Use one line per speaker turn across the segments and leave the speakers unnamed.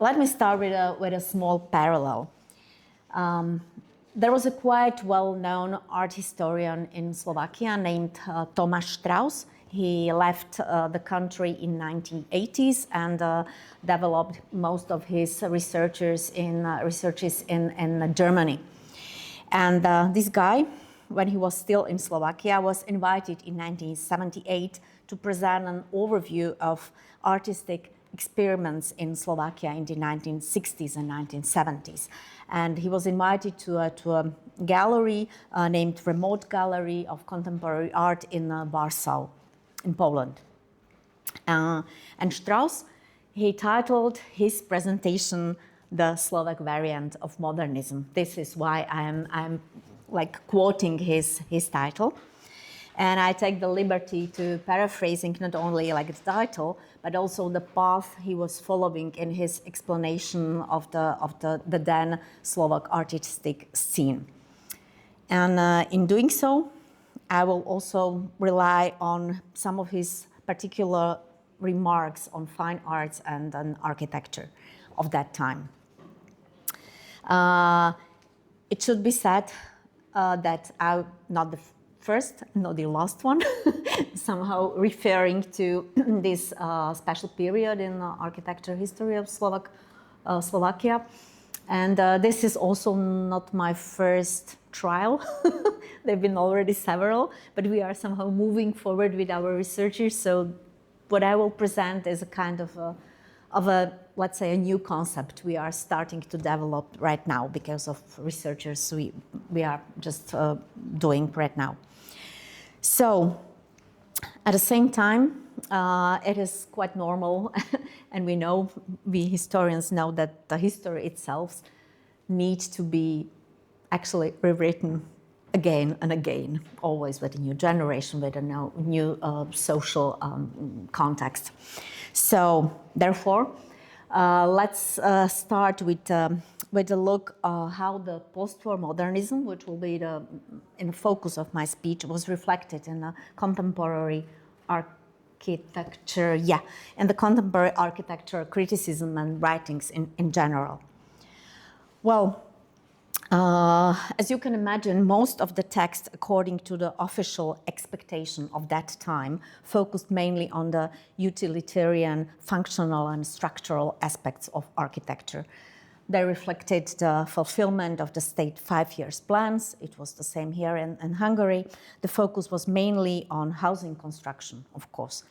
let me start with a small parallel. There was a quite well-known art historian in Slovakia named Tomáš Strauss. He left the country in 1980s and developed most of his researches in Germany. And this guy, when he was still in Slovakia, was invited in 1978 to present an overview of artistic experiments in Slovakia in the 1960s and 1970s. And he was invited to a gallery named Remote Gallery of Contemporary Art in Warsaw, in Poland. And Strauss, he titled his presentation The Slovak Variant of Modernism. This is why I'm like quoting his title. And I take the liberty to paraphrasing not only like the title, but also the path he was following in his explanation of the then Slovak artistic scene. And in doing so, I will also rely on some of his particular remarks on fine arts and architecture of that time. It should be said that I'm not the first, not the last one, somehow referring to this special period in the architecture history of Slovakia. And this is also not my first trial. There have been already several, but we are somehow moving forward with our researchers. So what I will present is a kind of a, let's say, a new concept we are starting to develop right now because of researchers we are just doing right now. So at the same time, it is quite normal, and we historians know that the history itself needs to be actually rewritten again and again, always with a new generation, with a new social context. So therefore, let's start with a look how the post-war modernism, which will be in the focus of my speech, was reflected in the contemporary architecture, and the contemporary architecture criticism and writings in general. Well, as you can imagine, most of the text, according to the official expectation of that time, focused mainly on the utilitarian, functional, and structural aspects of architecture. They reflected the fulfillment of the state 5-year plans. It was the same here in Hungary. The focus was mainly on housing construction, of course.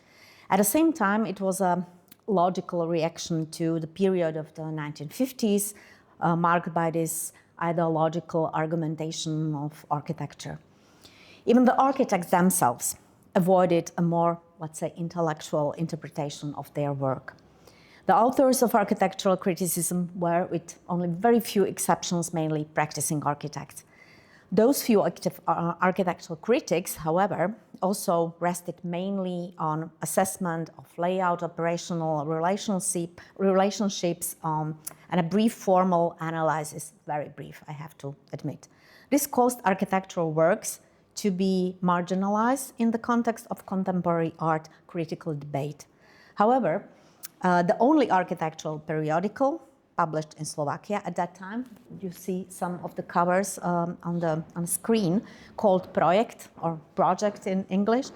At the same time, it was a logical reaction to the period of the 1950s, marked by this ideological argumentation of architecture. Even the architects themselves avoided a more, let's say, intellectual interpretation of their work. The authors of architectural criticism were, with only very few exceptions, mainly practicing architects. Those few active architectural critics, however, also rested mainly on assessment of layout, operational relationships, and a brief formal analysis, very brief, I have to admit. This caused architectural works to be marginalized in the context of contemporary art critical debate. However, the only architectural periodical published in Slovakia at that time, you see some of the covers on the screen, called Projekt, or Project in English,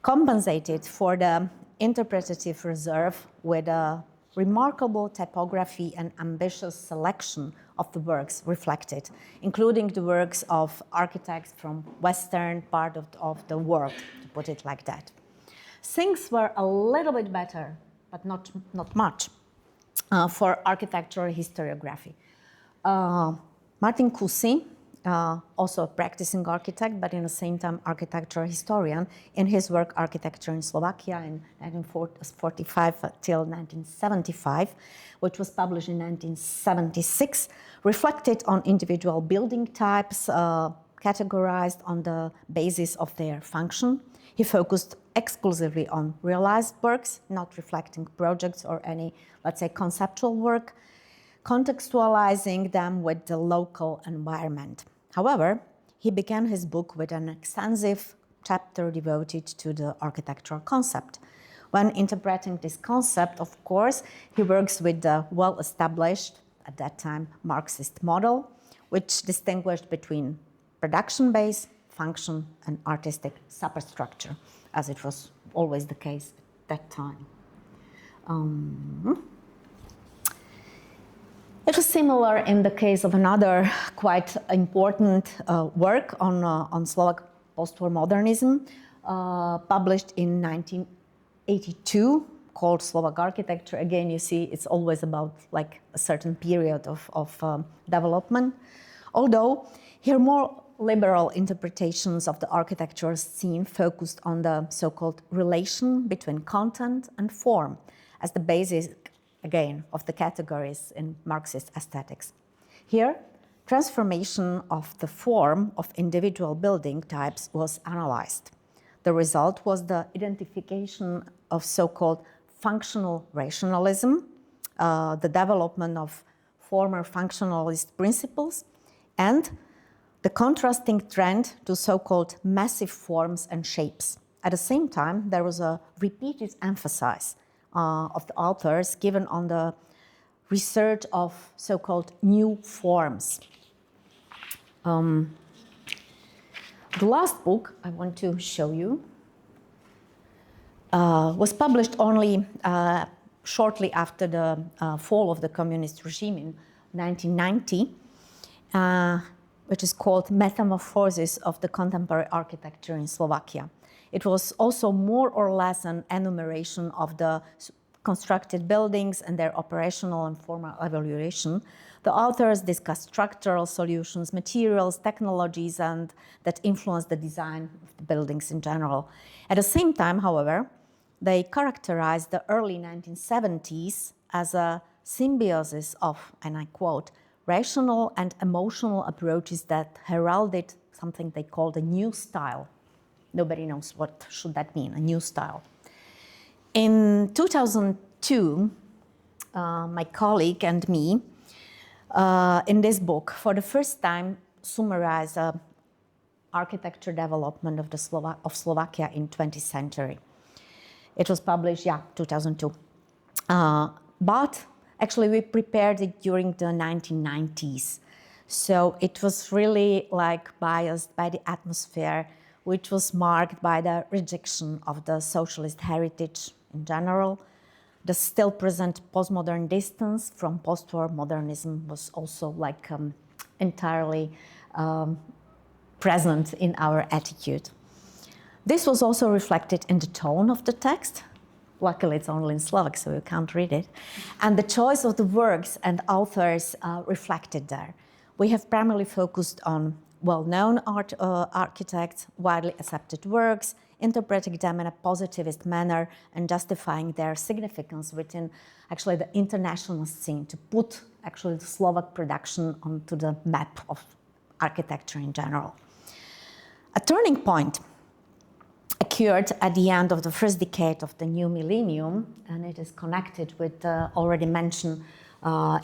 compensated for the interpretative reserve with a remarkable typography and ambitious selection of the works reflected, including the works of architects from western part of the world, to put it like that. Things were a little bit better, but not much, for architectural historiography. Martin Kusy, also a practicing architect, but in the same time architectural historian, in his work Architecture in Slovakia in 1945 till 1975, which was published in 1976, reflected on individual building types, categorized on the basis of their function. He focused exclusively on realized works, not reflecting projects or any, let's say, conceptual work, contextualizing them with the local environment. However, he began his book with an extensive chapter devoted to the architectural concept, When interpreting this concept, of course, he works with the well-established, at that time, Marxist model, which distinguished between production base, function, and artistic superstructure, as it was always the case at that time. It was similar in the case of another quite important work on Slovak post-war modernism, published in 1982, called Slovak Architecture. Again, you see, it's always about like a certain period of development. Although here more liberal interpretations of the architecture scene focused on the so-called relation between content and form as the basis, again, of the categories in Marxist aesthetics. Here, transformation of the form of individual building types was analyzed. The result was the identification of so-called functional rationalism, the development of former functionalist principles, and the contrasting trend to so-called massive forms and shapes. At the same time, there was a repeated emphasis of the authors given on the research of so-called new forms. The last book I want to show you was published only shortly after the fall of the communist regime in 1990, which is called Metamorphosis of the Contemporary Architecture in Slovakia. It was also more or less an enumeration of the constructed buildings and their operational and formal evaluation. The authors discussed structural solutions, materials, technologies, and that influenced the design of the buildings in general. At the same time, however, they characterized the early 1970s as a symbiosis of, and I quote, rational and emotional approaches that heralded something they called a new style. Nobody knows what should that mean, a new style. In 2002, my colleague and me, in this book, for the first time, summarized architecture development of Slovakia in 20th century. It was published, 2002. But actually, we prepared it during the 1990s. So it was really like biased by the atmosphere, which was marked by the rejection of the socialist heritage in general. The still present postmodern distance from post-war modernism was also like entirely present in our attitude. This was also reflected in the tone of the text. Luckily, it's only in Slovak, so you can't read it. And the choice of the works and authors reflected there. We have primarily focused on well-known architects, widely accepted works, interpreting them in a positivist manner and justifying their significance within actually the international scene to put actually the Slovak production onto the map of architecture in general. A turning point occurred at the end of the first decade of the new millennium, and it is connected with the already mentioned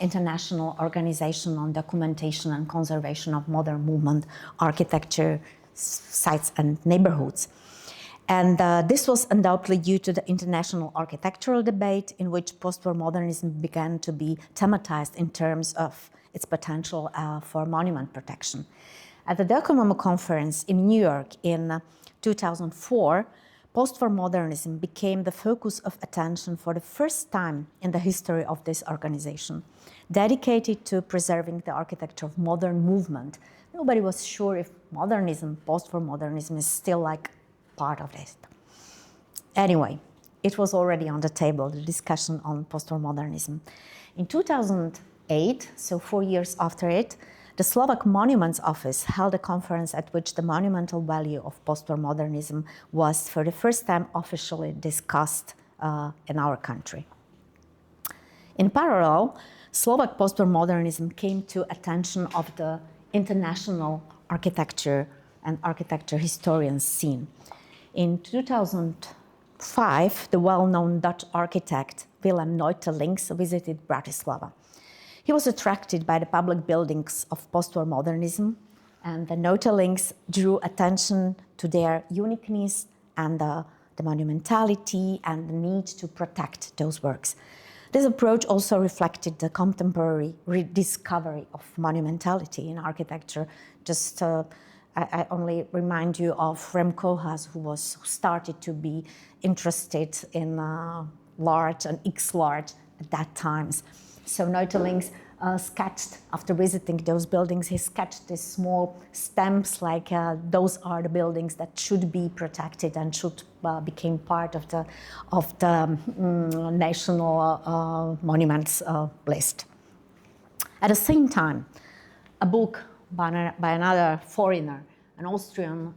International Organization on Documentation and Conservation of Modern Movement Architecture Sites and Neighborhoods. And this was undoubtedly due to the international architectural debate in which post-war modernism began to be thematized in terms of its potential for monument protection. At the Docomomo conference in New York in 2004, post-war modernism became the focus of attention for the first time in the history of this organization, dedicated to preserving the architecture of modern movement. Nobody was sure if modernism, post-war modernism, is still like part of it. Anyway, it was already on the table, the discussion on post-war modernism. In 2008, so 4 years after it, the Slovak Monuments Office held a conference at which the monumental value of post-war modernism was for the first time officially discussed in our country. In parallel, Slovak post-war modernism came to attention of the international architecture and architecture historians scene. In 2005, the well-known Dutch architect Willem Neutelings visited Bratislava. He was attracted by the public buildings of post-war modernism, and the Neutelings drew attention to their uniqueness and the the monumentality and the need to protect those works. This approach also reflected the contemporary rediscovery of monumentality in architecture. Just I only remind you of Rem Koolhaas, who started to be interested in large and X-large at that times. So Neutelings sketched, after visiting those buildings, he sketched these small stamps like those are the buildings that should be protected and should become part of the national monuments list. At the same time, a book by another foreigner, an Austrian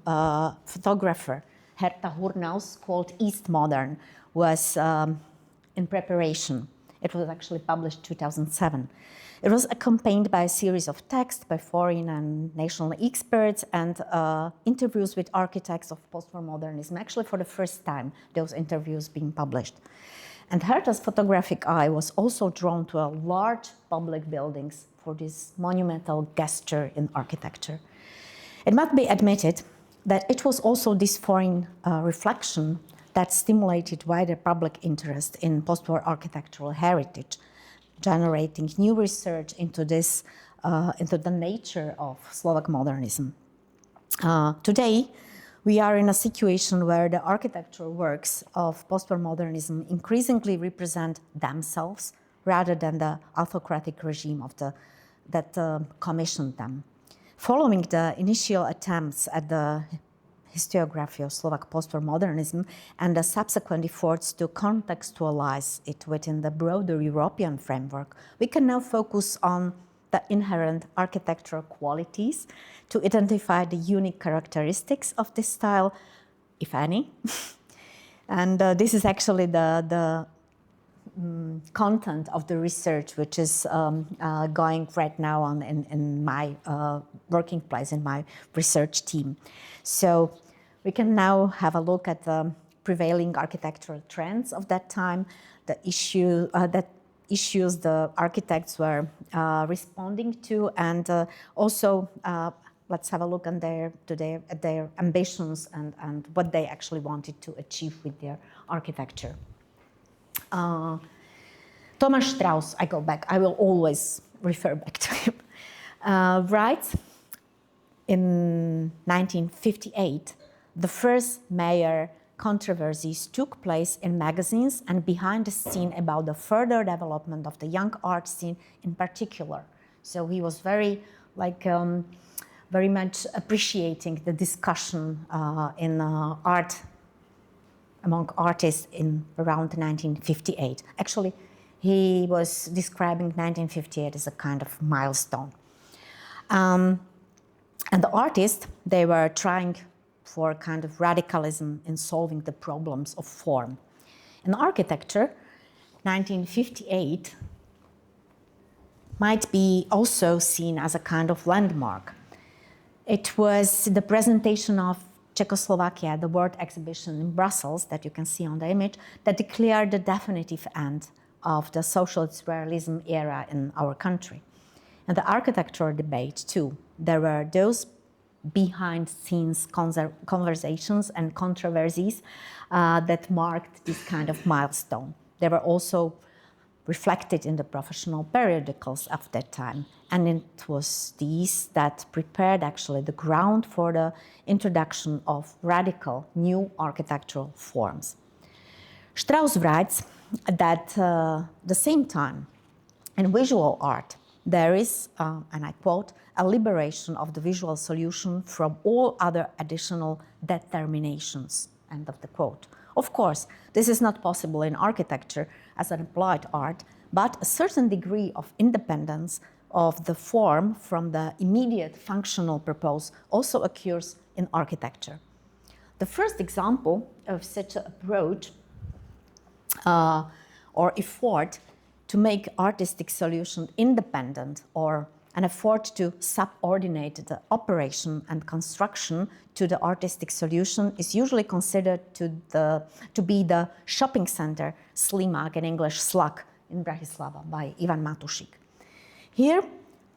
photographer, Herta Hurnaus, called East Modern, was in preparation. It was actually published in 2007. It was accompanied by a series of texts by foreign and national experts and interviews with architects of post-war modernism. Actually, for the first time, those interviews being published. And Herta's photographic eye was also drawn to large public buildings for this monumental gesture in architecture. It must be admitted that it was also this foreign reflection that stimulated wider public interest in post-war architectural heritage, generating new research into the nature of Slovak modernism. Today, we are in a situation where the architectural works of post-war modernism increasingly represent themselves rather than the autocratic regime that commissioned them. Following the initial attempts at the historiography of Slovak post-war modernism and the subsequent efforts to contextualize it within the broader European framework, we can now focus on the inherent architectural qualities to identify the unique characteristics of this style, if any. And this is actually the content of the research which is going right now on in my working place, in my research team. So we can now have a look at the prevailing architectural trends of that time, the issues the architects were responding to, and also let's have a look at their ambitions and what they actually wanted to achieve with their architecture. Thomas Strauss, I go back, I will always refer back to him, writes in 1958, the first major controversies took place in magazines and behind the scene about the further development of the young art scene in particular. So he was very much appreciating the discussion in art among artists in around 1958. Actually, he was describing 1958 as a kind of milestone. And the artists, they were trying for a kind of radicalism in solving the problems of form. In architecture, 1958 might be also seen as a kind of landmark. It was the presentation of Czechoslovakia, the World Exhibition in Brussels, that you can see on the image, that declared the definitive end of the socialist realism era in our country. And the architectural debate, too. There were those behind-scenes conversations and controversies that marked this kind of milestone. They were also reflected in the professional periodicals of that time. And it was these that prepared actually the ground for the introduction of radical new architectural forms. Strauss writes that at the same time, in visual art, there is, and I quote, a liberation of the visual solution from all other additional determinations, end of the quote. Of course, this is not possible in architecture as an applied art, but a certain degree of independence of the form from the immediate functional purpose also occurs in architecture. The first example of such an approach or effort to make artistic solution independent or an effort to subordinate the operation and construction to the artistic solution is usually considered to be the shopping center Slimak, in English Slak, in Bratislava by Ivan Matušik. Here,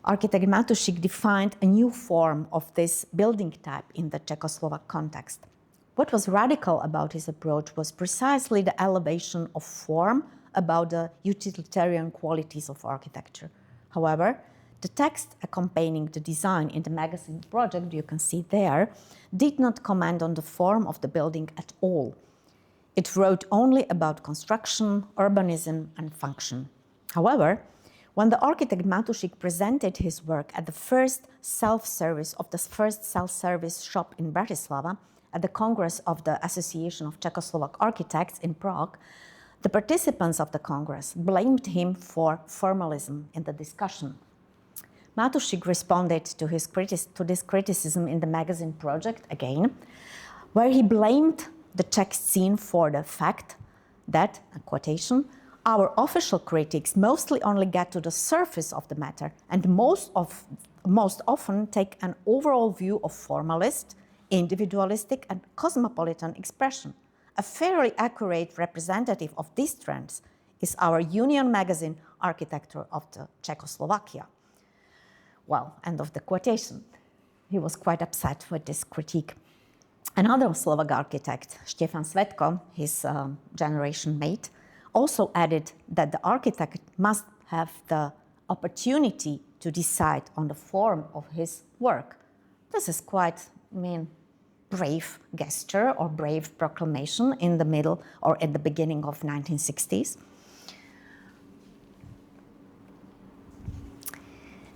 architect Matušik defined a new form of this building type in the Czechoslovak context. What was radical about his approach was precisely the elevation of form about the utilitarian qualities of architecture. However, the text accompanying the design in the magazine project, you can see there, did not comment on the form of the building at all. It wrote only about construction, urbanism, and function. However, when the architect Matušik presented his work at the first self-service shop in Bratislava, at the Congress of the Association of Czechoslovak Architects in Prague, the participants of the Congress blamed him for formalism in the discussion. Matušik responded to this criticism in the magazine project again, where he blamed the Czech scene for the fact that, a quotation, our official critics mostly only get to the surface of the matter and most often take an overall view of formalist, individualistic and cosmopolitan expression. A fairly accurate representative of these trends is our Union magazine, Architecture of the Czechoslovakia. Well, end of the quotation. He was quite upset with this critique. Another Slovak architect, Štefan Svetko, his generation mate, also added that the architect must have the opportunity to decide on the form of his work. This is quite, brave gesture or brave proclamation in the middle or at the beginning of 1960s.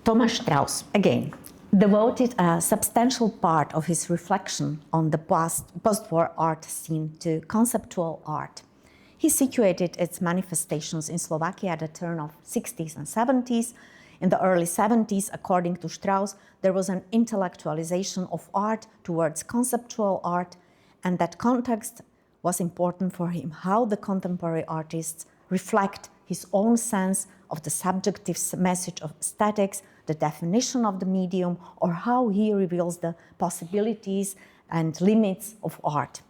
Thomas Strauss, again, devoted a substantial part of his reflection on the post-war art scene to conceptual art. He situated its manifestations in Slovakia at the turn of 60s and 70s. In the early 70s, according to Strauss, there was an intellectualization of art towards conceptual art, and that context was important for him, how the contemporary artists reflect his own sense of the subjective message of aesthetics, the definition of the medium, or how he reveals the possibilities and limits of art.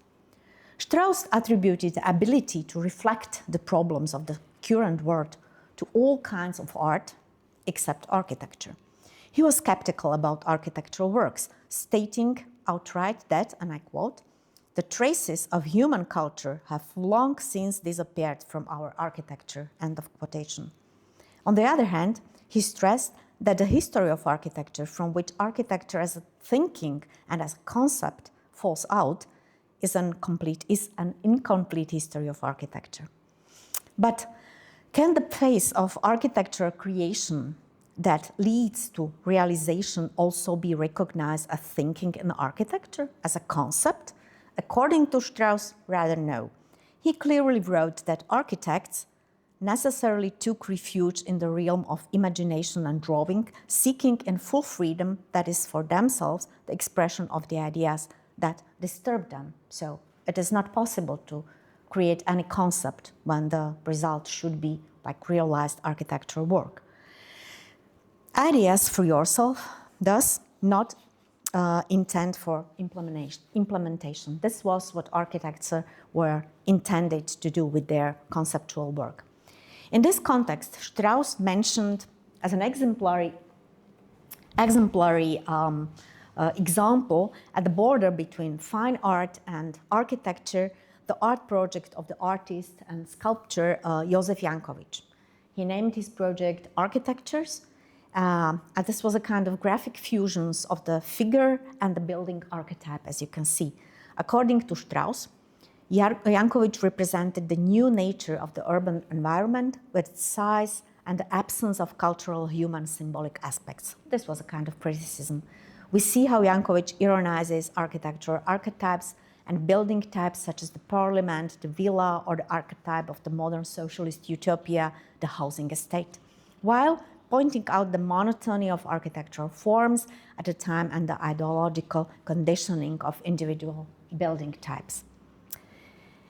Strauss attributed the ability to reflect the problems of the current world to all kinds of art, except architecture. He was skeptical about architectural works, stating outright that, and I quote, "The traces of human culture have long since disappeared from our architecture," end of quotation. On the other hand, he stressed that the history of architecture, from which architecture as a thinking and as a concept falls out, is an incomplete history of architecture. But can the phase of architectural creation that leads to realization also be recognized as thinking in architecture, as a concept? According to Strauss, rather no. He clearly wrote that architects necessarily took refuge in the realm of imagination and drawing, seeking in full freedom, that is for themselves, the expression of the ideas that disturb them. So it is not possible to create any concept when the result should be like realized architectural work. Ideas for yourself, thus not intent for implementation. This was what architects were intended to do with their conceptual work. In this context, Strauss mentioned as an exemplary example at the border between fine art and architecture, the art project of the artist and sculptor Josef Janković. He named his project Architectures, and this was a kind of graphic fusions of the figure and the building archetype, as you can see. According to Strauss, Janković represented the new nature of the urban environment with its size and the absence of cultural human symbolic aspects. This was a kind of criticism. We see how Janković ironizes architectural archetypes and building types such as the parliament, the villa, or the archetype of the modern socialist utopia, the housing estate, while pointing out the monotony of architectural forms at the time and the ideological conditioning of individual building types.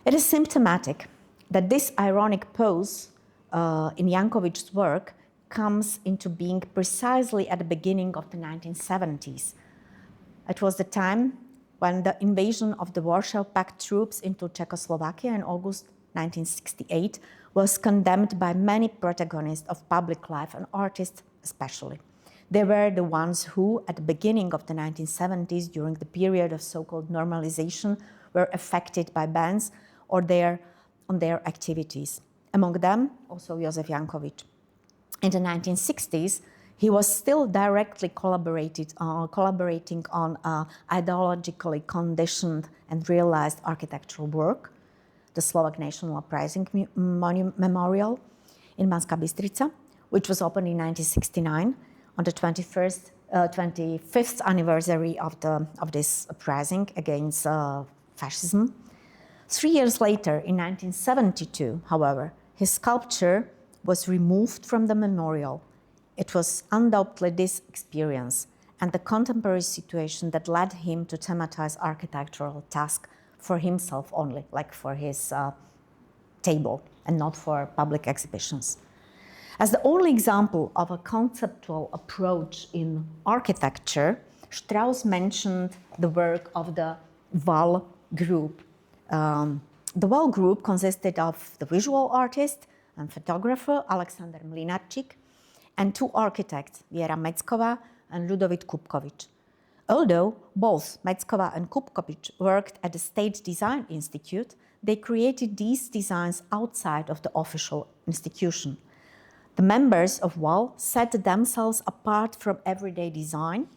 It is symptomatic that this ironic pose in Janković's work comes into being precisely at the beginning of the 1970s. It was the time when the invasion of the Warsaw Pact troops into Czechoslovakia in August 1968 was condemned by many protagonists of public life and artists especially. They were the ones who, at the beginning of the 1970s, during the period of so-called normalization, were affected by bans on their activities. Among them, also Josef Jankovic. In the 1960s, he was still directly collaborating on ideologically conditioned and realized architectural work, the Slovak National Uprising Memorial in Banská Bystrica, which was opened in 1969 on the 25th anniversary of this uprising against fascism. 3 years later, in 1972, however, his sculpture was removed from the memorial. It was undoubtedly this experience and the contemporary situation that led him to thematize architectural task for himself only, like for his table, and not for public exhibitions. As the only example of a conceptual approach in architecture, Strauss mentioned the work of the Wall group. The Wall group consisted of the visual artist and photographer Alexander Mlinarčík and two architects, Věra Mecková and Ludovít Kupkovič. Although both Mecková and Kupkovič worked at the State Design Institute, they created these designs outside of the official institution. The members of Wall set themselves apart from everyday design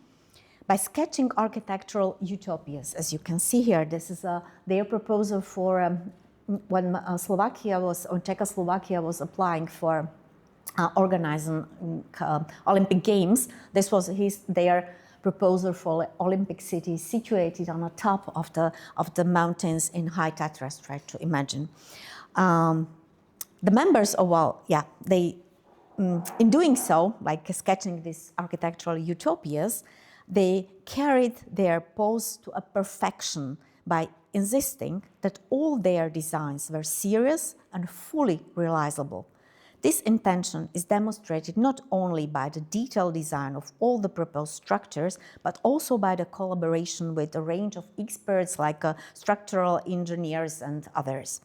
by sketching architectural utopias. As you can see here, this is their proposal for when Czechoslovakia was applying for organizing Olympic Games. This was their proposal for Olympic city situated on the top of the mountains in High Tatras. Try to imagine. The members of Wall, they in doing so, like sketching these architectural utopias, they carried their pose to a perfection by insisting that all their designs were serious and fully realizable. This intention is demonstrated not only by the detailed design of all the proposed structures, but also by the collaboration with a range of experts like structural engineers and others.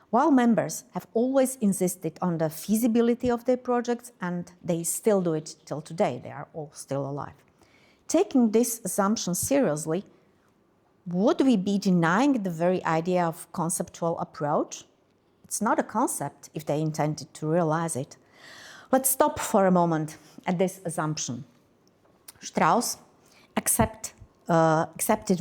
While members have always insisted on the feasibility of their projects, and they still do it till today, they are all still alive. Taking this assumption seriously, would we be denying the very idea of conceptual approach? It's not a concept if they intended to realize it. Let's stop for a moment at this assumption. Strauss accepted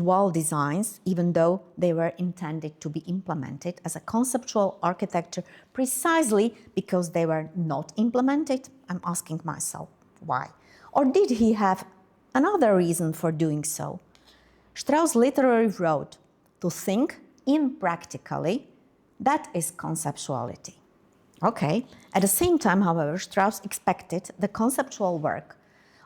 wall designs even though they were intended to be implemented as a conceptual architecture precisely because they were not implemented? I'm asking myself why. Or did he have another reason for doing so? Strauss literally wrote, "To think impractically, that is conceptuality." Okay. At the same time, however, Strauss expected the conceptual work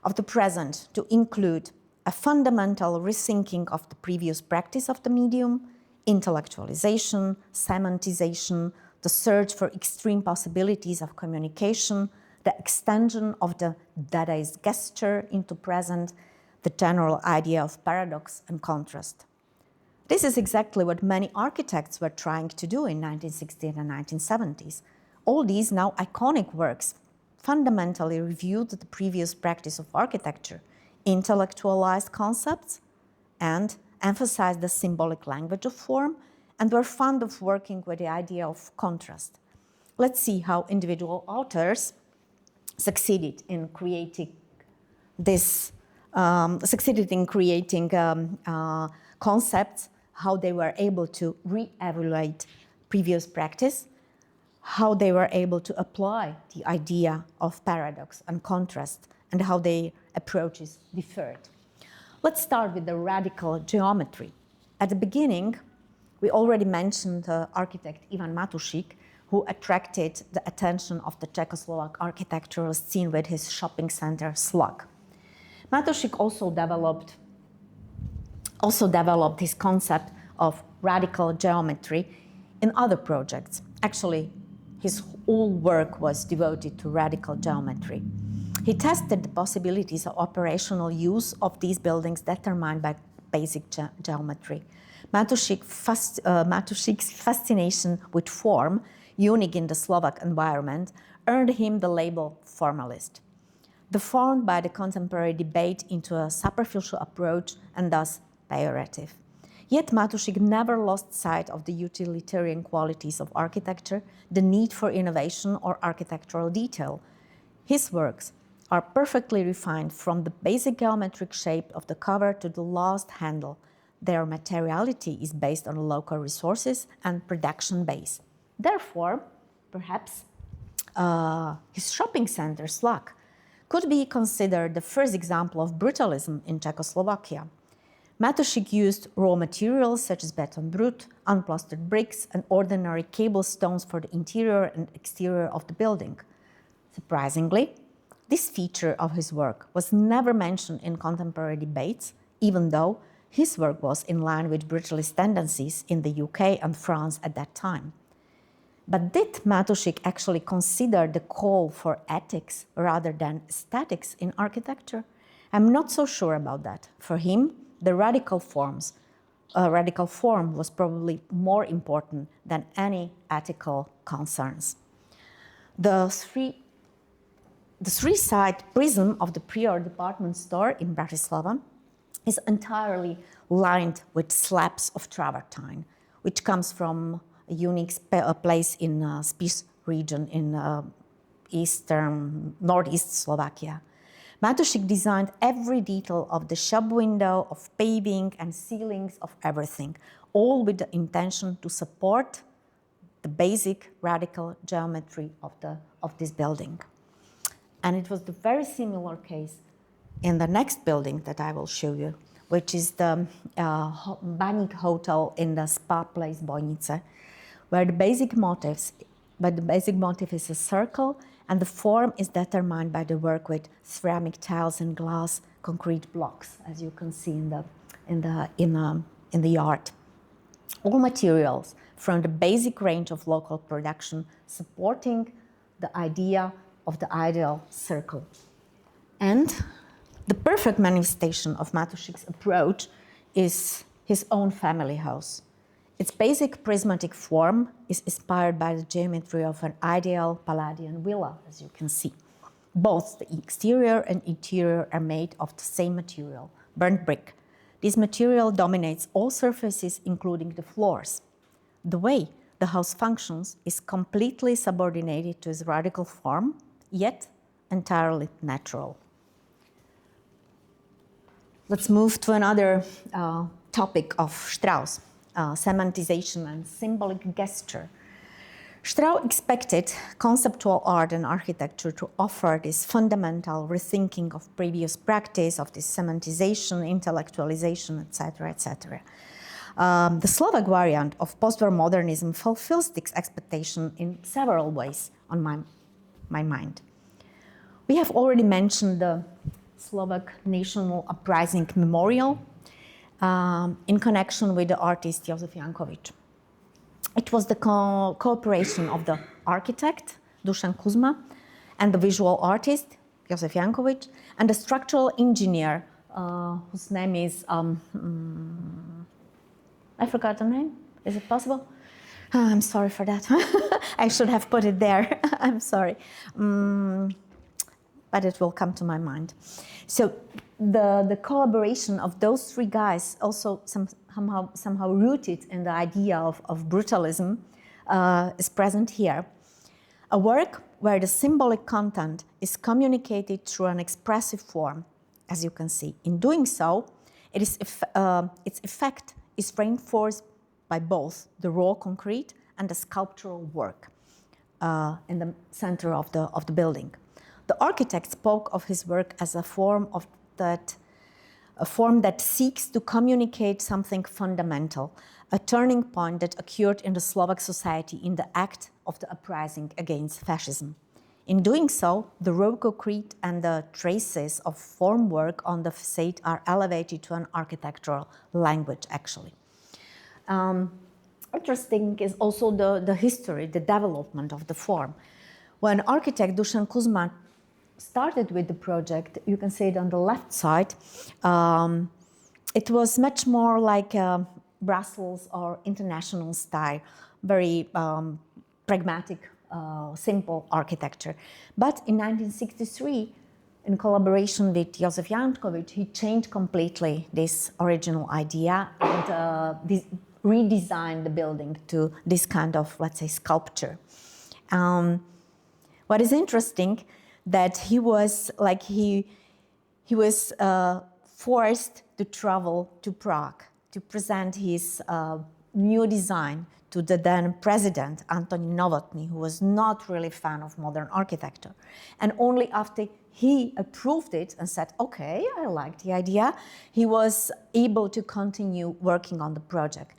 of the present to include a fundamental rethinking of the previous practice of the medium, intellectualization, semantization, the search for extreme possibilities of communication, the extension of the Dadaist gesture into present, the general idea of paradox and contrast. This is exactly what many architects were trying to do in 1960s and 1970s. All these now iconic works fundamentally reviewed the previous practice of architecture, intellectualized concepts, and emphasized the symbolic language of form, and were fond of working with the idea of contrast. Let's see how individual authors succeeded in creating concepts, how they were able to re-evaluate previous practice, how they were able to apply the idea of paradox and contrast, and how their approaches differed. Let's start with the radical geometry. At the beginning, we already mentioned architect Ivan Matušík, who attracted the attention of the Czechoslovak architectural scene with his shopping center Slug. Matušík also developed his concept of radical geometry in other projects. Actually, his whole work was devoted to radical geometry. He tested the possibilities of operational use of these buildings determined by basic geometry. Matušík's fascination with form, unique in the Slovak environment, earned him the label formalist. deformed by the contemporary debate into a superficial approach and thus pejorative. Yet Matušik never lost sight of the utilitarian qualities of architecture, the need for innovation or architectural detail. His works are perfectly refined from the basic geometric shape of the cover to the last handle. Their materiality is based on local resources and production base. Therefore, perhaps his shopping center, Slak, could be considered the first example of brutalism in Czechoslovakia. Matušik used raw materials such as beton brut, unplastered bricks, and ordinary cable stones for the interior and exterior of the building. Surprisingly, this feature of his work was never mentioned in contemporary debates, even though his work was in line with brutalist tendencies in the UK and France at that time. But did Matušik actually consider the call for ethics rather than aesthetics in architecture? I'm not so sure about that. For him, the radical form was probably more important than any ethical concerns. The three-side prism of the Prior department store in Bratislava is entirely lined with slabs of travertine, which comes from a unique place in Spiš region in northeast Slovakia. Matušik designed every detail of the shop window, of paving and ceilings, of everything, all with the intention to support the basic radical geometry of this building. And it was the very similar case in the next building that I will show you, which is the Baník Hotel in the spa place Bojnice, where the basic motive is a circle, and the form is determined by the work with ceramic tiles and glass concrete blocks, as you can see in the yard. All materials from the basic range of local production, supporting the idea of the ideal circle. And the perfect manifestation of Matušik's approach is his own family house. Its basic prismatic form is inspired by the geometry of an ideal Palladian villa, as you can see. Both the exterior and interior are made of the same material, burnt brick. This material dominates all surfaces, including the floors. The way the house functions is completely subordinated to its radical form, yet entirely natural. Let's move to another topic of Strauss. Semantization and symbolic gesture. Strauss expected conceptual art and architecture to offer this fundamental rethinking of previous practice, of this semantization, intellectualization, etc., etc. The Slovak variant of post-war modernism fulfills this expectation in several ways on my mind. We have already mentioned the Slovak National Uprising Memorial, in connection with the artist Josef Janković. It was the cooperation of the architect, Dušan Kuzma, and the visual artist, Josef Janković, and the structural engineer, whose name is, I forgot the name. Is it possible? Oh, I'm sorry for that. I should have put it there. I'm sorry. But it will come to my mind. So the collaboration of those three guys, also somehow rooted in the idea of brutalism, is present here. A work where the symbolic content is communicated through an expressive form, as you can see. In doing so, its effect is reinforced by both the raw concrete and the sculptural work in the center of the building. The architect spoke of his work as a form that seeks to communicate something fundamental, a turning point that occurred in the Slovak society in the act of the uprising against fascism. In doing so, the raw concrete and the traces of formwork on the facade are elevated to an architectural language, actually. Interesting is also the history, the development of the form. When architect Dušan Kuzma started with the project, you can see it on the left side, it was much more like a Brussels or international style, very pragmatic, simple architecture. But in 1963, in collaboration with Josef Jankovic, he changed completely this original idea and redesigned the building to this kind of, let's say, sculpture. What is interesting that he was forced to travel to Prague to present his new design to the then president, Antoni Novotný, who was not really a fan of modern architecture. And only after he approved it and said, okay, I like the idea, he was able to continue working on the project.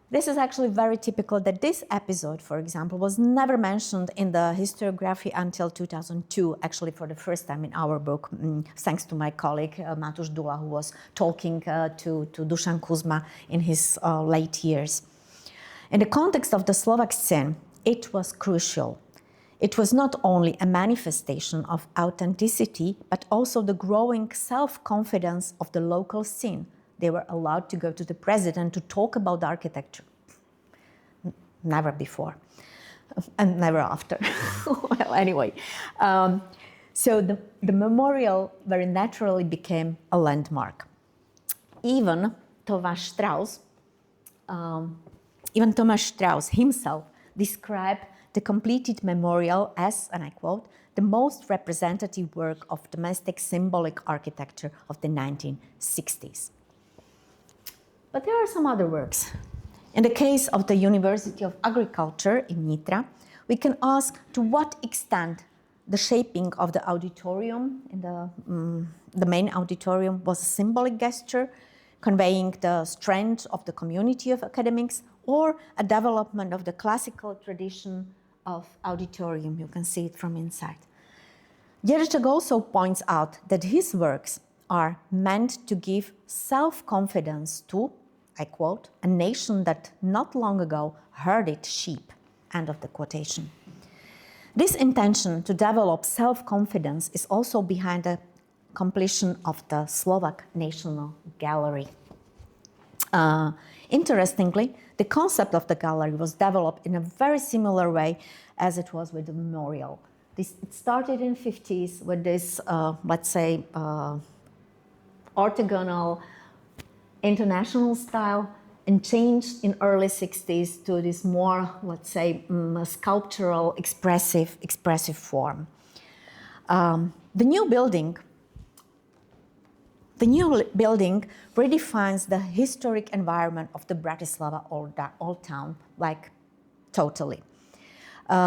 This is actually very typical that this episode, for example, was never mentioned in the historiography until 2002, actually for the first time in our book, thanks to my colleague Matúš Dula, who was talking to Dušan Kuzma in his late years. In the context of the Slovak scene, it was crucial. It was not only a manifestation of authenticity, but also the growing self-confidence of the local scene. They were allowed to go to the president to talk about architecture. Never before, and never after. Well, anyway. So the memorial very naturally became a landmark. Even Thomas Strauss himself described the completed memorial as, and I quote, the most representative work of domestic symbolic architecture of the 1960s. But there are some other works. In the case of the University of Agriculture in Nitra, we can ask to what extent the shaping of the auditorium, in the main auditorium, was a symbolic gesture, conveying the strength of the community of academics, or a development of the classical tradition of auditorium. You can see it from inside. Jerzek also points out that his works are meant to give self-confidence to, I quote, a nation that not long ago herded sheep, end of the quotation. This intention to develop self-confidence is also behind the completion of the Slovak National Gallery. Interestingly, the concept of the gallery was developed in a very similar way as it was with the memorial. It started in the 50s with this, let's say, orthogonal international style, and changed in early 60s to this more, let's say, sculptural, expressive form. The new building redefines the historic environment of the Bratislava old town, like totally.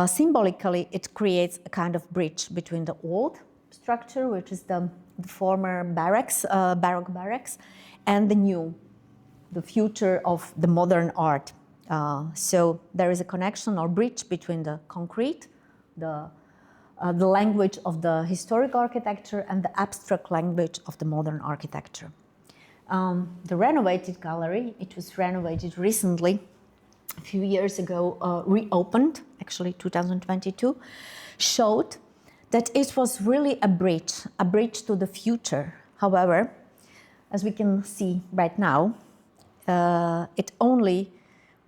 Symbolically, it creates a kind of bridge between the old structure, which is the former barracks, Baroque barracks, and the future of the modern art. So there is a connection or bridge between the concrete, the language of the historic architecture, and the abstract language of the modern architecture. The renovated gallery, it was renovated recently, a few years ago, reopened, actually 2022, showed that it was really a bridge to the future. However, as we can see right now, it only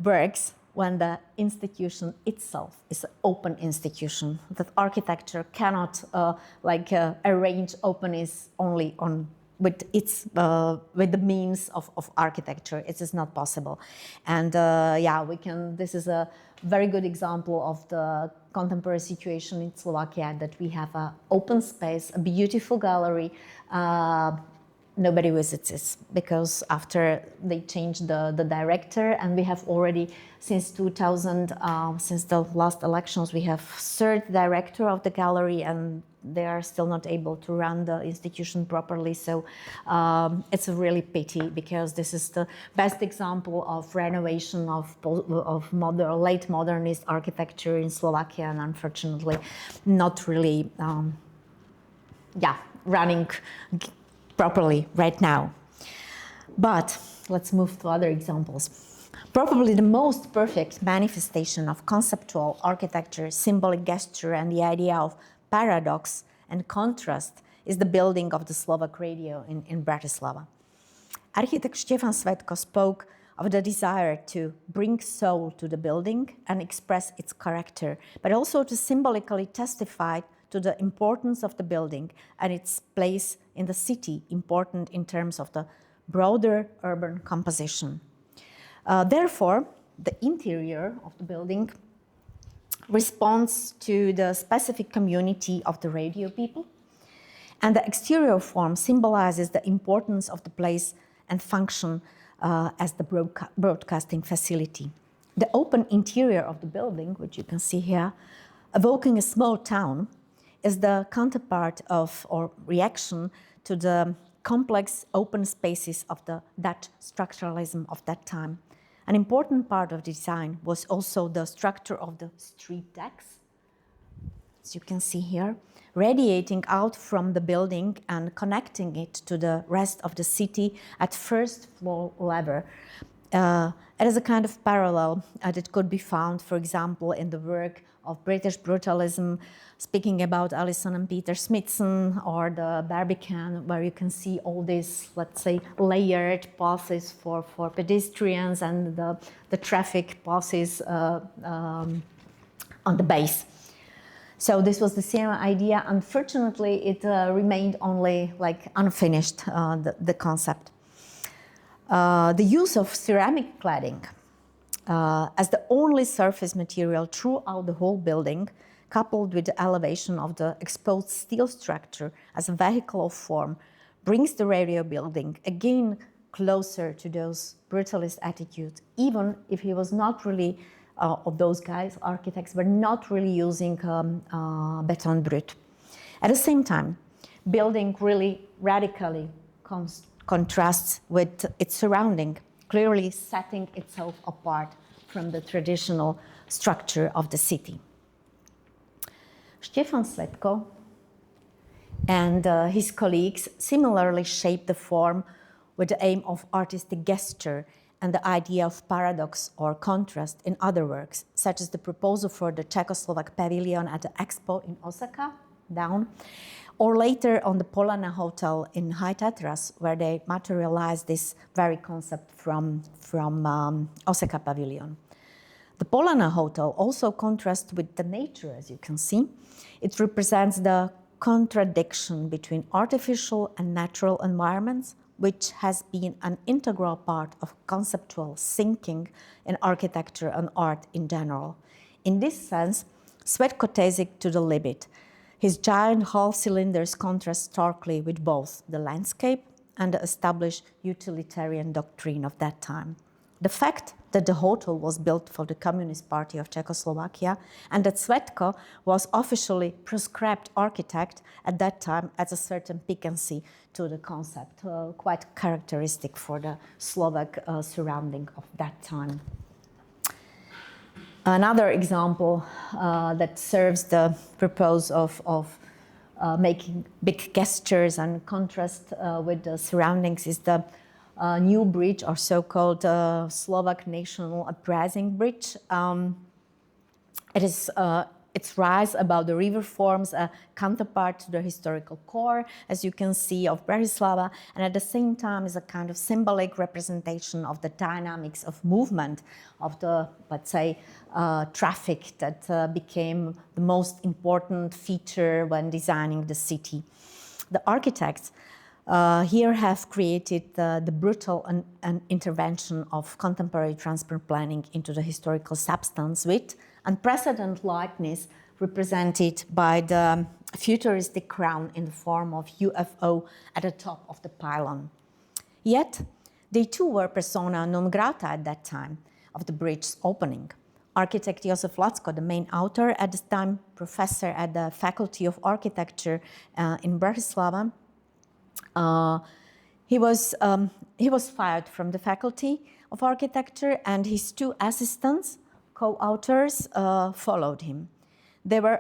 works when the institution itself is an open institution. That architecture cannot arrange openness only with the means of architecture. It is not possible. And this is a very good example of the contemporary situation in Slovakia, that we have an open space, a beautiful gallery. Nobody visits it because after they changed the director, and we have already since 2000, since the last elections, we have third director of the gallery, and they are still not able to run the institution properly. So it's a really pity, because this is the best example of renovation of late modernist architecture in Slovakia, and unfortunately not really running properly right now. But let's move to other examples. Probably the most perfect manifestation of conceptual architecture, symbolic gesture, and the idea of paradox and contrast is the building of the Slovak radio in Bratislava. Architect Štefan Svetko spoke of the desire to bring soul to the building and express its character, but also to symbolically testify to the importance of the building and its place in the city, important in terms of the broader urban composition. Therefore, the interior of the building responds to the specific community of the radio people, and the exterior form symbolizes the importance of the place and function as the broadcasting facility. The open interior of the building, which you can see here, evoking a small town, is the counterpart of or reaction to the complex open spaces of the Dutch structuralism of that time. An important part of the design was also the structure of the street decks, as you can see here, radiating out from the building and connecting it to the rest of the city at first floor level. It is a kind of parallel that could be found, for example, in the work of British brutalism, speaking about Alison and Peter Smithson, or the Barbican, where you can see all these, let's say, layered passes for pedestrians and the traffic passes on the base. So this was the same idea. Unfortunately, it remained only like unfinished, the concept. The use of ceramic cladding as the only surface material throughout the whole building, coupled with the elevation of the exposed steel structure as a vehicle of form, brings the radio building again closer to those brutalist attitudes, even if he was not really, or those guys, architects, were not really using béton brut. At the same time, building really radically contrasts with its surrounding, clearly setting itself apart from the traditional structure of the city. Stefan Svetko and his colleagues similarly shaped the form with the aim of artistic gesture and the idea of paradox or contrast in other works, such as the proposal for the Czechoslovak pavilion at the Expo in Osaka, down, or later on the Polana Hotel in High Tatras, where they materialized this very concept from Osaka Pavilion. The Polana Hotel also contrasts with the nature, as you can see. It represents the contradiction between artificial and natural environments, which has been an integral part of conceptual thinking in architecture and art in general. In this sense, Svetko takes it to the limit. His giant half cylinders contrast starkly with both the landscape and the established utilitarian doctrine of that time. The fact that the hotel was built for the Communist Party of Czechoslovakia and that Svetko was officially proscribed architect at that time adds a certain piquancy to the concept, quite characteristic for the Slovak surrounding of that time. Another example that serves the purpose of making big gestures and contrast with the surroundings is the new bridge, or so-called Slovak National Uprising Bridge. Its rise above the river forms a counterpart to the historical core, as you can see, of Bratislava, and at the same time is a kind of symbolic representation of the dynamics of movement of the, let's say, traffic that became the most important feature when designing the city. The architects here have created the brutal intervention of contemporary transport planning into the historical substance with unprecedented likeness represented by the futuristic crown in the form of UFO at the top of the pylon. Yet, they too were persona non grata at that time of the bridge's opening. Architect Josef Lacko, the main author at this time, professor at the Faculty of Architecture in Bratislava, he was fired from the Faculty of Architecture, and his two assistants, co-authors, followed him. They were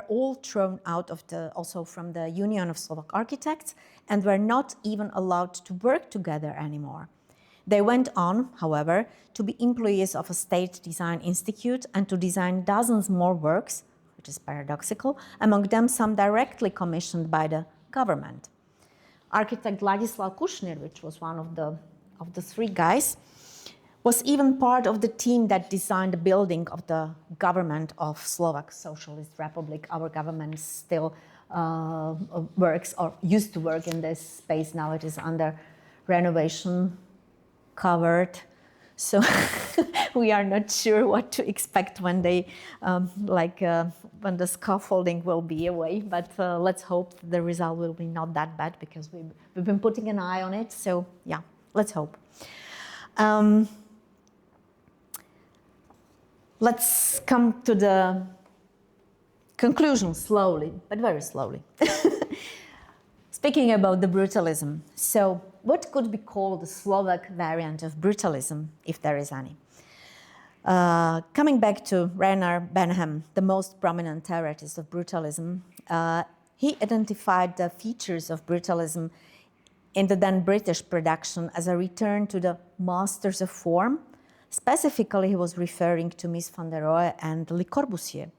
all thrown out of also from the Union of Slovak Architects, and were not even allowed to work together anymore. They went on, however, to be employees of a state design institute and to design dozens more works, which is paradoxical, among them some directly commissioned by the government. Architect Ladislav Kušnir, which was one of the three guys, was even part of the team that designed the building of the government of Slovak Socialist Republic. Our government still works or used to work in this space. Now it is under renovation, covered. So we are not sure what to expect when they, when the scaffolding will be away. But let's hope the result will be not that bad, because we've been putting an eye on it. So yeah, let's hope. Let's come to the conclusion slowly, but very slowly. Speaking about the brutalism, so what could be called the Slovak variant of brutalism, if there is any? Coming back to Rainer Benham, the most prominent theorist of brutalism, he identified the features of brutalism in the then British production as a return to the masters of form. Specifically, he was referring to Mies van der Rohe and Le Corbusier.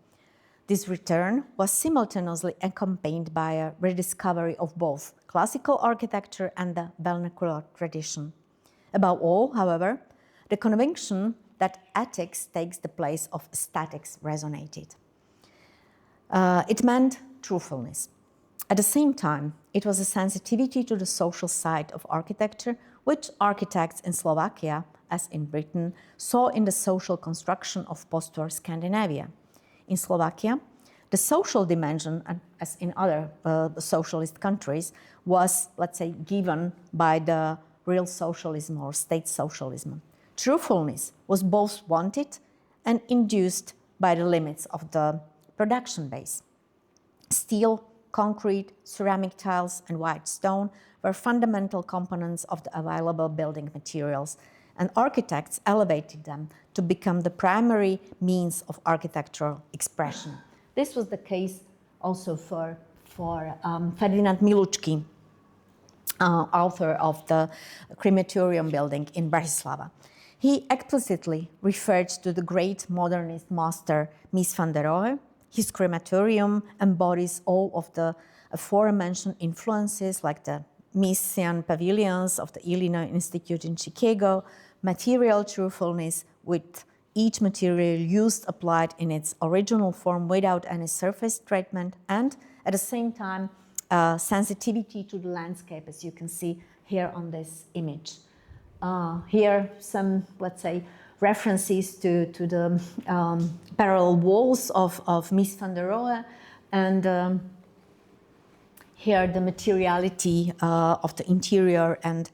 This return was simultaneously accompanied by a rediscovery of both classical architecture and the vernacular tradition. Above all, however, the conviction that ethics takes the place of aesthetics resonated. It meant truthfulness. At the same time, it was a sensitivity to the social side of architecture, which architects in Slovakia, as in Britain, saw in the social construction of post-war Scandinavia. In Slovakia, the social dimension, as in other socialist countries, was, let's say, given by the real socialism or state socialism. Truthfulness was both wanted and induced by the limits of the production base. Steel, concrete, ceramic tiles, and white stone were fundamental components of the available building materials, and architects elevated them to become the primary means of architectural expression. This was the case also for Ferdinand Milučky, author of the crematorium building in Bratislava. He explicitly referred to the great modernist master Mies van der Rohe. His crematorium embodies all of the aforementioned influences, like the Miesian pavilions of the Illinois Institute in Chicago, material truthfulness, with each material used applied in its original form without any surface treatment, and at the same time sensitivity to the landscape, as you can see here on this image. Here some, let's say, references to the parallel walls of Mies van der Rohe, and here the materiality of the interior and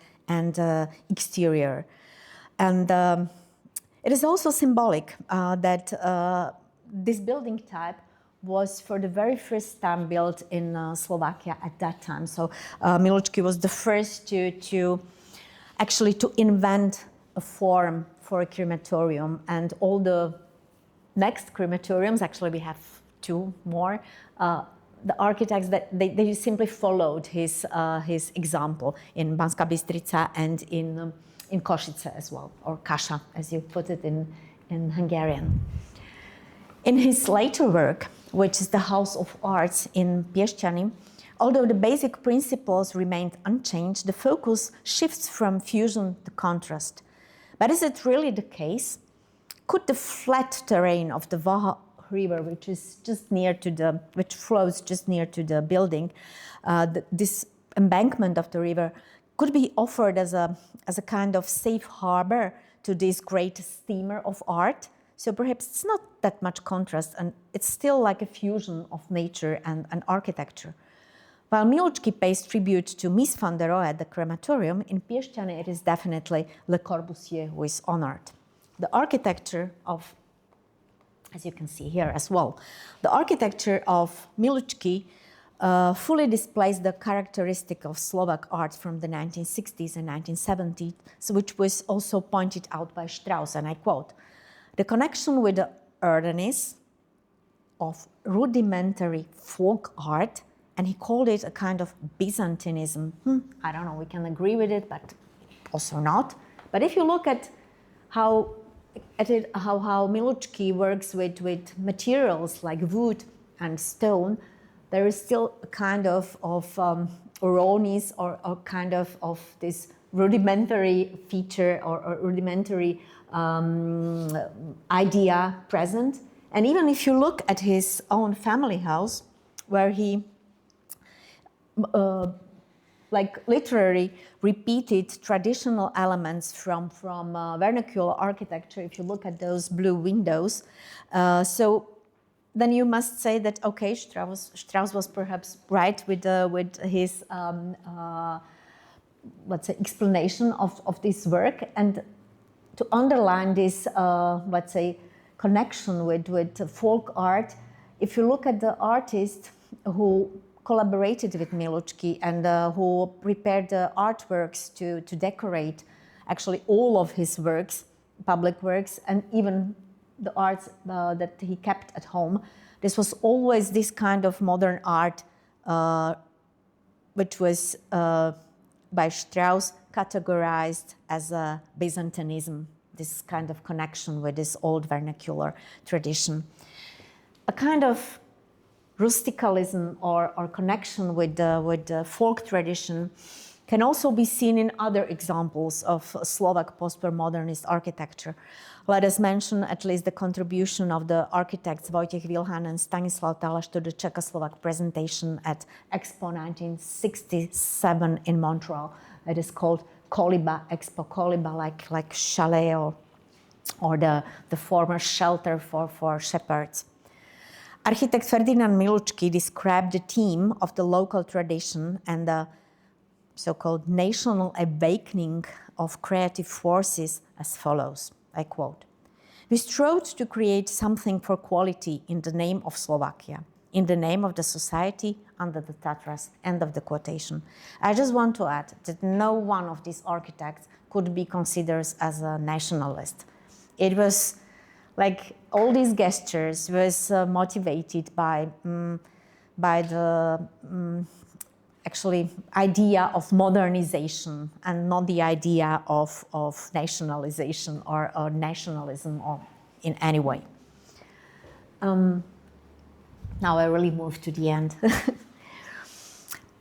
exterior. And it is also symbolic that this building type was for the very first time built in Slovakia at that time. So Milučky was the first to actually invent a form for a crematorium, and all the next crematoriums, actually we have two more, the architects that they simply followed his example in Banská Bystrica and in Košice as well, or Kasa, as you put it in Hungarian. In his later work, which is the House of Arts in Piešťany, although the basic principles remained unchanged, the focus shifts from fusion to contrast. But is it really the case? Could the flat terrain of the Váha River, which flows just near to the building, this embankment of the river, could be offered as a kind of safe harbor to this great steamer of art? So perhaps it's not that much contrast, and it's still like a fusion of nature and architecture. While Milučky pays tribute to Mies van der Rohe at the crematorium, in Piešťany it is definitely Le Corbusier who is honored. The architecture of, as you can see here as well, the architecture of Milučky fully displays the characteristic of Slovak art from the 1960s and 1970s, which was also pointed out by Strauss, and I quote, "The connection with the earthiness of rudimentary folk art," and he called it a kind of Byzantinism. I don't know, we can agree with it, but also not. But if you look at how Milučky works with materials like wood and stone, there is still a kind of rawness or kind of this rudimentary feature or rudimentary idea present. And even if you look at his own family house, where he literally repeated traditional elements from vernacular architecture, if you look at those blue windows, so then you must say that, okay, Strauss was perhaps right with his let's say, explanation of this work. And to underline this, let's say, connection with folk art, if you look at the artist who collaborated with Milucki and who prepared the artworks to decorate actually all of his works, public works, and even the arts that he kept at home, this was always this kind of modern art which was by Strauss categorized as a Byzantinism, this kind of connection with this old vernacular tradition. A kind of rusticalism or connection with the folk tradition can also be seen in other examples of Slovak post-modernist architecture. Let us mention at least the contribution of the architects Wojciech Wilhan and Stanislav Talaš to the Czechoslovak presentation at Expo 1967 in Montreal. It is called Koliba, Expo Koliba, like chalet or the former shelter for shepherds. Architect Ferdinand Milucki described the theme of the local tradition and the so-called national awakening of creative forces as follows, I quote, "We strove to create something for quality in the name of Slovakia, in the name of the society under the Tatras," end of the quotation. I just want to add that no one of these architects could be considered as a nationalist. It was like all these gestures was motivated by the actually idea of modernization and not the idea of nationalization or nationalism or in any way. Now I really move to the end.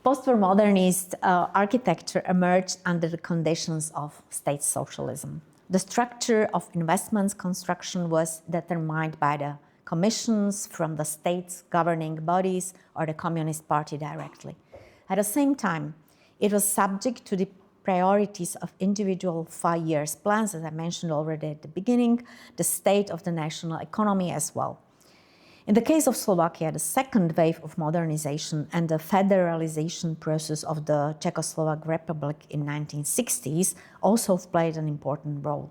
Post-modernist architecture emerged under the conditions of state socialism. The structure of investments construction was determined by the commissions from the state's governing bodies or the Communist Party directly. At the same time, it was subject to the priorities of individual 5 years plans, as I mentioned already at the beginning, the state of the national economy as well. In the case of Slovakia, the second wave of modernization and the federalization process of the Czechoslovak Republic in 1960s also played an important role.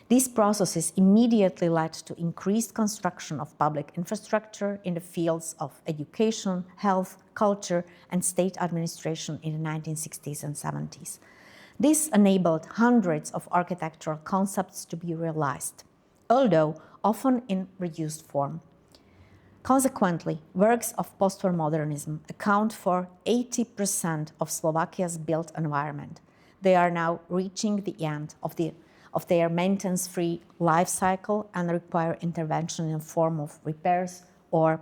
These processes immediately led to increased construction of public infrastructure in the fields of education, health, culture, and state administration in the 1960s and 70s. This enabled hundreds of architectural concepts to be realized, although often in reduced form. Consequently, works of post-modernism account for 80% of Slovakia's built environment. They are now reaching the end of their maintenance-free life cycle and require intervention in the form of repairs or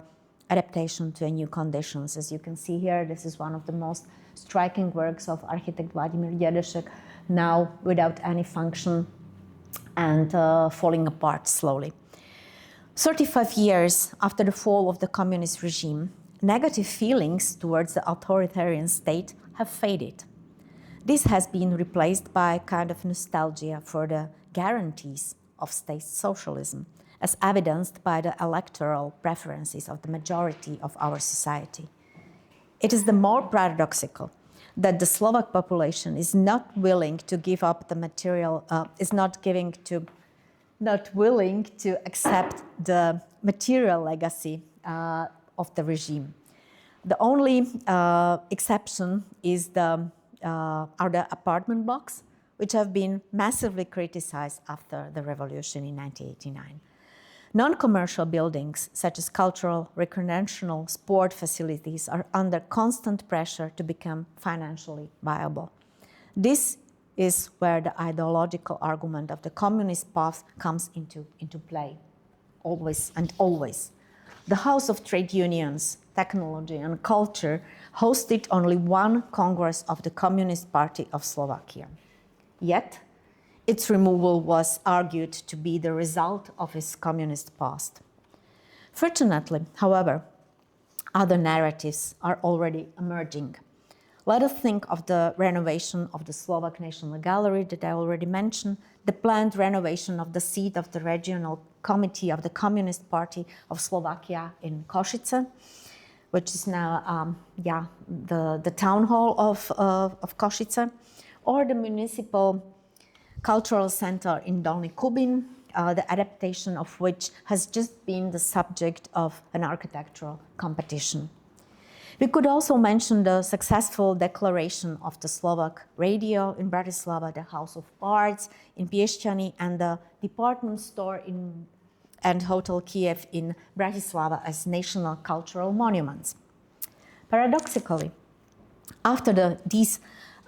adaptation to new conditions. As you can see here, this is one of the most striking works of architect Vladimir Dědeček, now without any function and falling apart slowly. 35 years after the fall of the communist regime, negative feelings towards the authoritarian state have faded. This has been replaced by a kind of nostalgia for the guarantees of state socialism, as evidenced by the electoral preferences of the majority of our society. It is the more paradoxical that the Slovak population is not willing to give up the material, not willing to accept the material legacy of the regime. The only exception are the apartment blocks, which have been massively criticized after the revolution in 1989. Non-commercial buildings, such as cultural, recreational, sport facilities, are under constant pressure to become financially viable. This is where the ideological argument of the communist path comes into play, always and always. The House of Trade Unions, Technology and Culture hosted only one Congress of the Communist Party of Slovakia. yet its removal was argued to be the result of his communist past. Fortunately, however, other narratives are already emerging. Let us think of the renovation of the Slovak National Gallery that I already mentioned, the planned renovation of the seat of the Regional Committee of the Communist Party of Slovakia in Košice, which is now the town hall of Košice, or the municipal cultural center in Dolný Kubín, the adaptation of which has just been the subject of an architectural competition. We could also mention the successful declaration of the Slovak radio in Bratislava, the House of Arts in Piešťany, and the department store and Hotel Kiev in Bratislava as national cultural monuments. Paradoxically, after this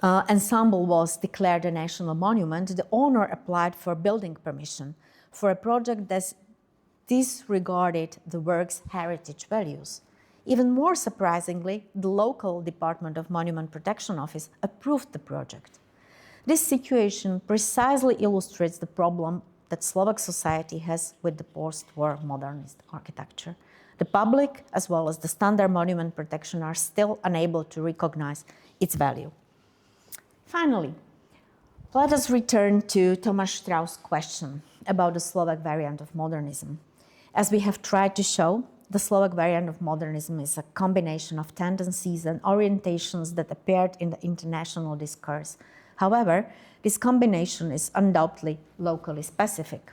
ensemble was declared a national monument, the owner applied for building permission for a project that disregarded the work's heritage values. Even more surprisingly, the local Department of Monument Protection Office approved the project. This situation precisely illustrates the problem that Slovak society has with the post-war modernist architecture. The public, as well as the standard monument protection, are still unable to recognize its value. Finally, let us return to Thomas Strauss' question about the Slovak variant of modernism. As we have tried to show, the Slovak variant of modernism is a combination of tendencies and orientations that appeared in the international discourse. However, this combination is undoubtedly locally specific,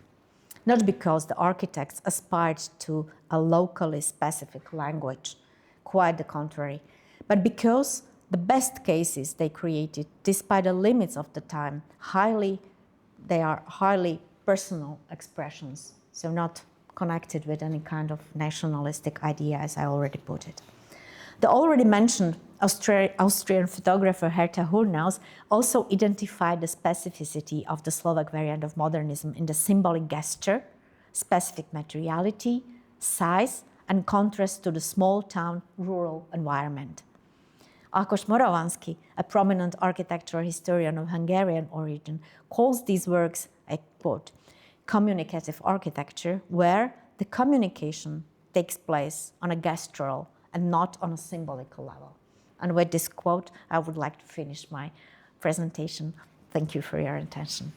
not because the architects aspired to a locally specific language, quite the contrary, but because the best cases they created, despite the limits of the time, they are highly personal expressions, so not connected with any kind of nationalistic idea, as I already put it. The already mentioned Austrian photographer Herta Hurnaus also identified the specificity of the Slovak variant of modernism in the symbolic gesture, specific materiality, size, and contrast to the small-town rural environment. Ákos Moravanský, a prominent architectural historian of Hungarian origin, calls these works, I quote, communicative architecture, where the communication takes place on a gestural and not on a symbolical level. And with this quote, I would like to finish my presentation. Thank you for your attention.